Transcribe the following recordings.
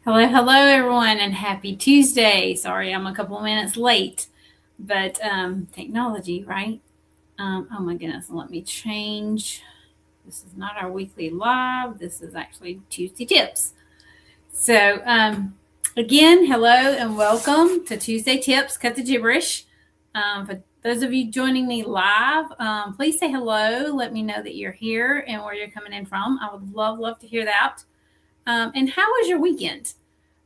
Hello, hello, everyone, and happy Tuesday. Sorry, I'm a couple of minutes late, but technology, right? Oh my goodness, let me change. This is not our weekly live. This is actually Tuesday Tips. So, again, hello and welcome to Tuesday Tips. Cut the gibberish. For those of you joining me live, please say hello. Let me know that you're here and where you're coming in from. I would love to hear that. And how was your weekend?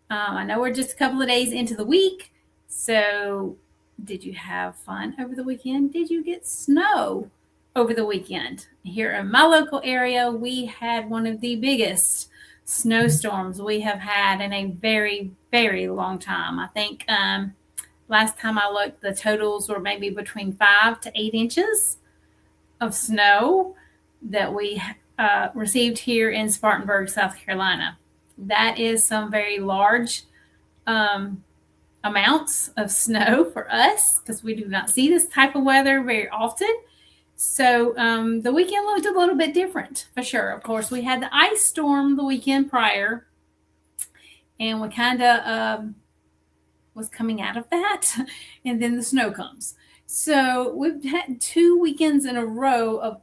I know we're just a couple of days into the week. So, did you have fun over the weekend? Did you get snow over the weekend? Here in my local area, we had one of the biggest snowstorms we have had in a very long time. I think last time I looked, the totals were maybe between 5 to 8 inches of snow that we received here in Spartanburg, South Carolina. That is some very large amounts of snow for us because we do not see this type of weather very often. So the weekend looked a little bit different for sure. Of course, we had the ice storm the weekend prior, and we kind of was coming out of that, and then the snow comes. So we've had 2 weekends in a row of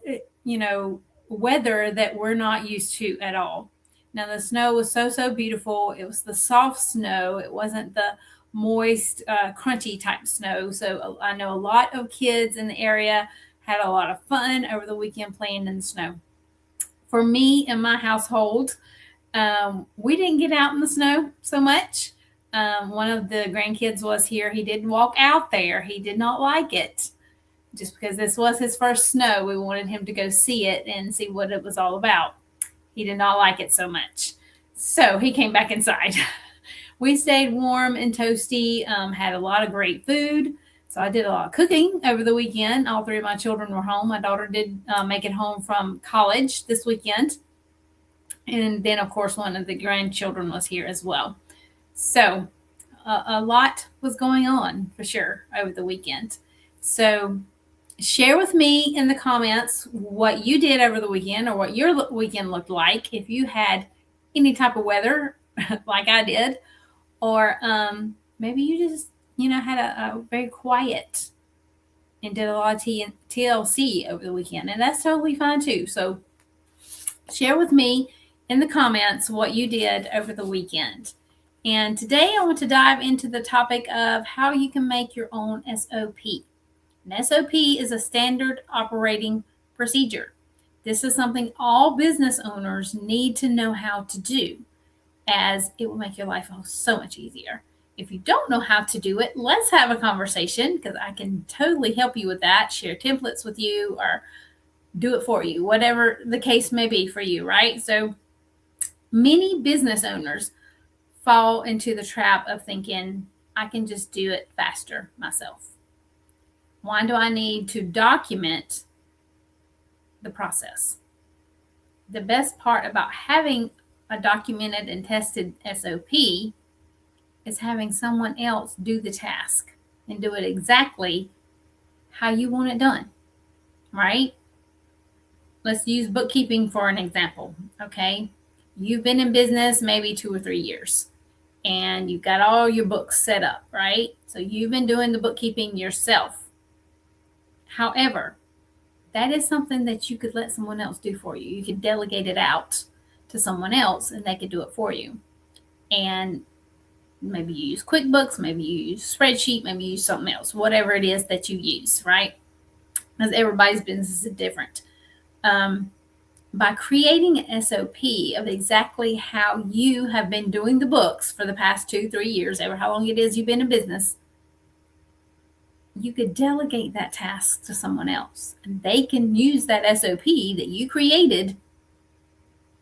weather that we're not used to at all. Now the snow was so beautiful. It was the soft snow. It wasn't the moist, crunchy type snow. So I know a lot of kids in the area had a lot of fun over the weekend playing in the snow. For me and my household, we didn't get out in the snow so much. One of the grandkids was here. He didn't walk out there. He did not like it. Just because this was his first snow, we wanted him to go see it and see what it was all about. He did not like it so much. So he came back inside. We stayed warm and toasty, had a lot of great food. So I did a lot of cooking over the weekend. All three of my children were home. My daughter did make it home from college this weekend. And then, of course, one of the grandchildren was here as well. So a lot was going on for sure over the weekend. So share with me in the comments what you did over the weekend or what your weekend looked like. If you had any type of weather like I did, or maybe you just, had a very quiet and did a lot of TLC over the weekend. And that's totally fine too. So share with me in the comments what you did over the weekend. And today I want to dive into the topic of how you can make your own SOP. An SOP is a standard operating procedure. This is something all business owners need to know how to do, as it will make your life so much easier. If you don't know how to do it, let's have a conversation because I can totally help you with that, share templates with you, or do it for you, whatever the case may be for you, right? So many business owners fall into the trap of thinking, I can just do it faster myself. Why do I need to document the process? The best part about having a documented and tested SOP is having someone else do the task and do it exactly how you want it done, right? Let's use bookkeeping for an example, okay? You've been in business maybe 2 or 3 years and you've got all your books set up, right? So you've been doing the bookkeeping yourself. However, that is something that you could let someone else do for you. You could delegate it out to someone else and they could do it for you. And maybe you use QuickBooks, maybe you use spreadsheet, maybe you use something else, whatever it is that you use, right? Because everybody's business is different. By creating an SOP of exactly how you have been doing the books for the past 2-3 years, ever how long it is you've been in business, you could delegate that task to someone else and they can use that SOP that you created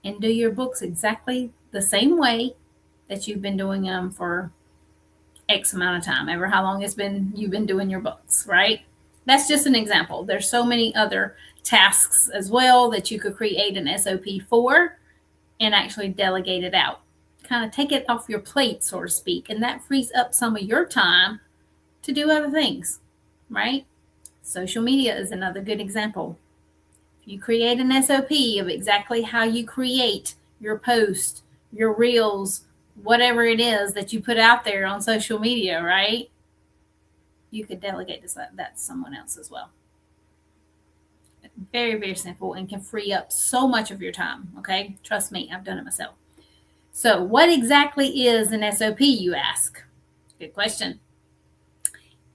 and do your books exactly the same way that you've been doing them for X amount of time, ever how long you've been doing your books, right? That's just an example. There's so many other tasks as well that you could create an SOP for and actually delegate it out. Kind of take it off your plate, so to speak, and that frees up some of your time to do other things, right? Social media is another good example. If you create an SOP of exactly how you create your post, your reels, whatever it is that you put out there on social media, right? You could delegate that to someone else as well. Very, very simple and can free up so much of your time. Okay. Trust me, I've done it myself. So, what exactly is an SOP, you ask? Good question.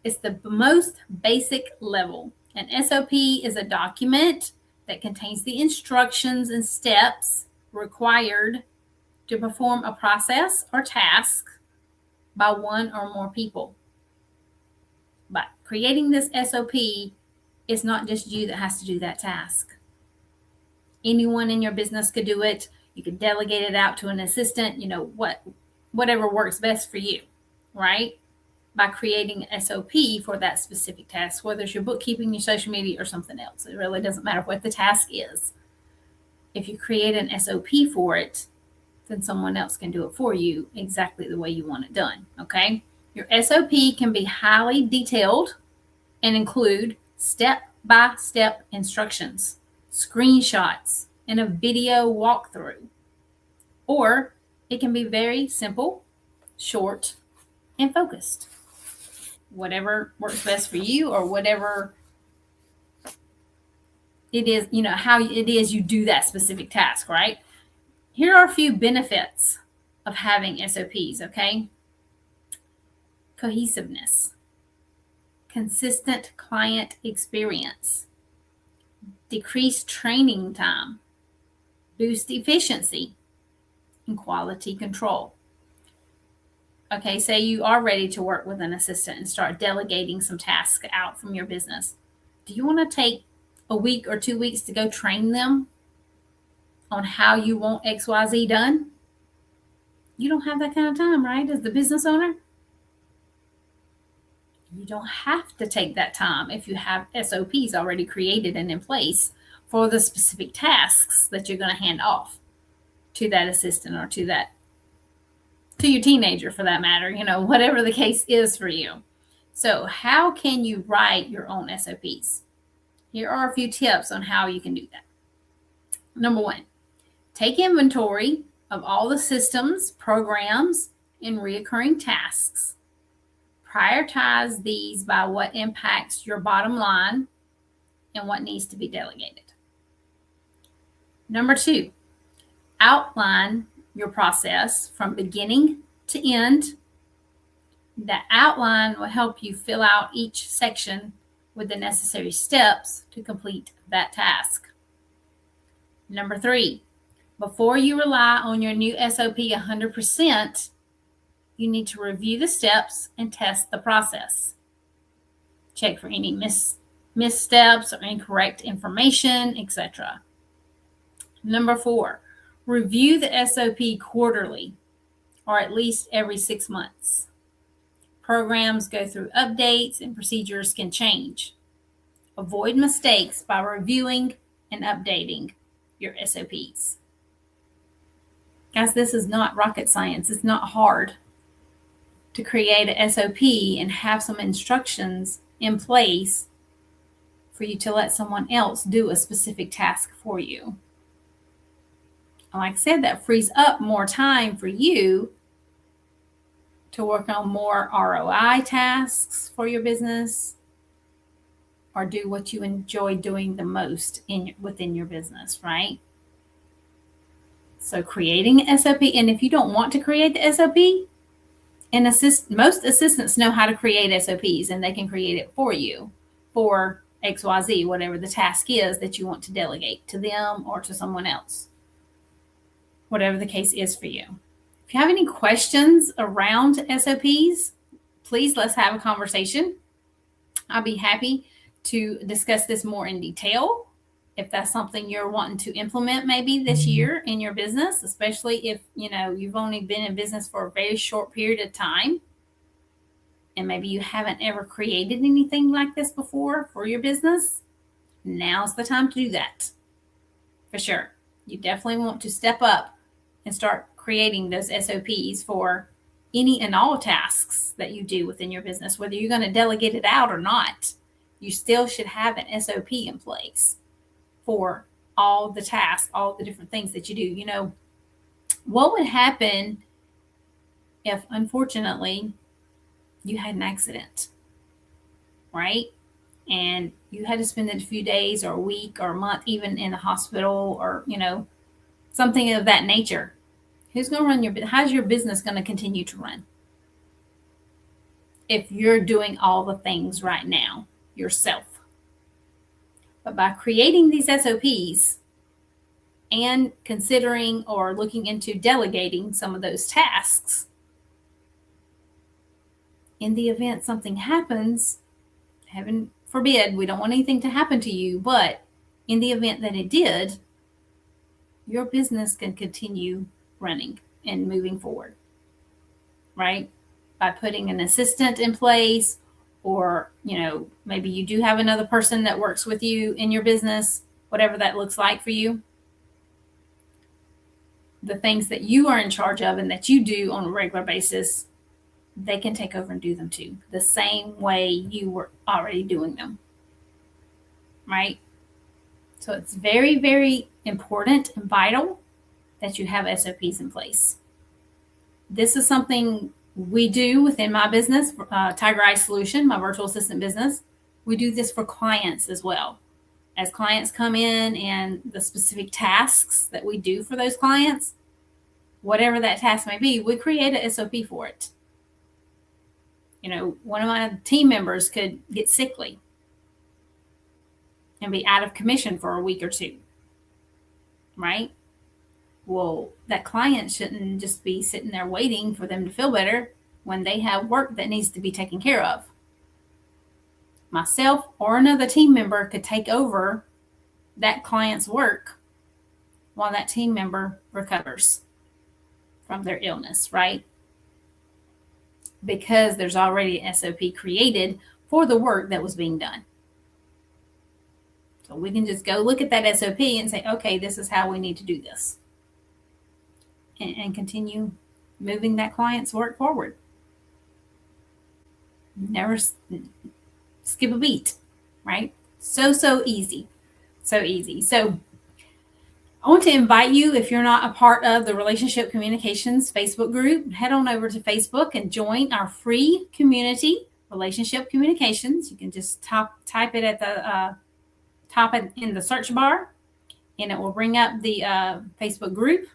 It's the most basic level. An SOP is a document that contains the instructions and steps required to perform a process or task by one or more people. But creating this SOP, it's not just you that has to do that task. Anyone in your business could do it. You could delegate it out to an assistant, whatever works best for you, right? By creating an SOP for that specific task, whether it's your bookkeeping, your social media, or something else. It really doesn't matter what the task is. If you create an SOP for it, then someone else can do it for you exactly the way you want it done, okay? Your SOP can be highly detailed and include step-by-step instructions, screenshots, and a video walkthrough. Or it can be very simple, short, and focused. Whatever works best for you, or whatever it is, how it is you do that specific task, right? Here are a few benefits of having SOPs, okay? Cohesiveness, consistent client experience, decreased training time, boost efficiency, and quality control. Okay, say you are ready to work with an assistant and start delegating some tasks out from your business. Do you want to take a week or 2 weeks to go train them on how you want XYZ done? You don't have that kind of time, right? As the business owner, you don't have to take that time if you have SOPs already created and in place for the specific tasks that you're going to hand off to that assistant, or to your teenager for that matter, whatever the case is for you. So how can you write your own SOPs? Here are a few tips on how you can do that. Number 1, take inventory of all the systems, programs, and reoccurring tasks. Prioritize these by what impacts your bottom line and what needs to be delegated. Number 2, outline your process from beginning to end. That outline will help you fill out each section with the necessary steps to complete that task. Number 3, before you rely on your new SOP 100%, you need to review the steps and test the process. Check for any missteps or incorrect information, etc. Number 4, review the SOP quarterly, or at least every 6 months. Programs go through updates and procedures can change. Avoid mistakes by reviewing and updating your SOPs. Guys, this is not rocket science. It's not hard to create an SOP and have some instructions in place for you to let someone else do a specific task for you. Like I said, that frees up more time for you to work on more ROI tasks for your business, or do what you enjoy doing the most within your business, right? So creating an SOP, and if you don't want to create the SOP, most assistants know how to create SOPs, and they can create it for you for XYZ, whatever the task is that you want to delegate to them or to someone else, whatever the case is for you. If you have any questions around SOPs, please let's have a conversation. I'll be happy to discuss this more in detail. If that's something you're wanting to implement maybe this year in your business, especially if you've only been in business for a very short period of time, and maybe you haven't ever created anything like this before for your business, now's the time to do that. For sure. You definitely want to step up and start creating those SOPs for any and all tasks that you do within your business. Whether you're going to delegate it out or not, you still should have an SOP in place for all the tasks, all the different things that you do. What would happen if unfortunately you had an accident, right? And you had to spend a few days or a week or a month even in the hospital, or, something of that nature. How's your business going to continue to run if you're doing all the things right now yourself? But by creating these SOPs and considering or looking into delegating some of those tasks, in the event something happens, heaven forbid, we don't want anything to happen to you, but in the event that it did, your business can continue running and moving forward, right? By putting an assistant in place, or, maybe you do have another person that works with you in your business, whatever that looks like for you. The things that you are in charge of and that you do on a regular basis, they can take over and do them too, the same way you were already doing them, right? So it's very, very important and vital that you have SOPs in place. This is something we do within my business, Tiger Eye Solution, my virtual assistant business. We do this for clients as well. As clients come in and the specific tasks that we do for those clients, whatever that task may be, we create an SOP for it. One of my team members could get sickly and be out of commission for a week or two, right? Well, that client shouldn't just be sitting there waiting for them to feel better when they have work that needs to be taken care of. Myself or another team member could take over that client's work while that team member recovers from their illness, right? Because there's already an SOP created for the work that was being done. So we can just go look at that SOP and say, okay, this is how we need to do this. And continue moving that client's work forward. Never skip a beat, right? So easy. So easy. So I want to invite you, if you're not a part of the Relationship Communications Facebook group, head on over to Facebook and join our free community, Relationship Communications. You can just type it at the top in the search bar, and it will bring up the Facebook group.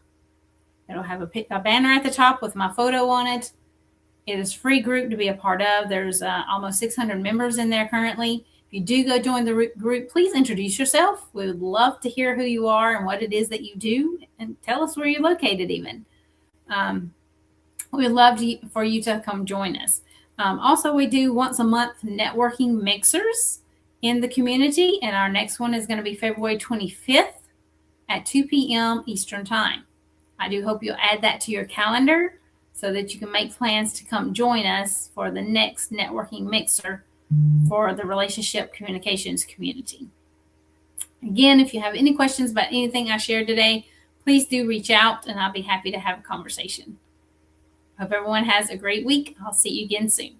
It'll have a banner at the top with my photo on it. It is a free group to be a part of. There's almost 600 members in there currently. If you do go join the group, please introduce yourself. We would love to hear who you are and what it is that you do, and tell us where you're located even. We would love for you to come join us. Also, we do once a month networking mixers in the community, and our next one is going to be February 25th at 2 p.m. Eastern Time. I do hope you'll add that to your calendar so that you can make plans to come join us for the next networking mixer for the Relationship Communications community. Again, if you have any questions about anything I shared today, please do reach out and I'll be happy to have a conversation. Hope everyone has a great week. I'll see you again soon.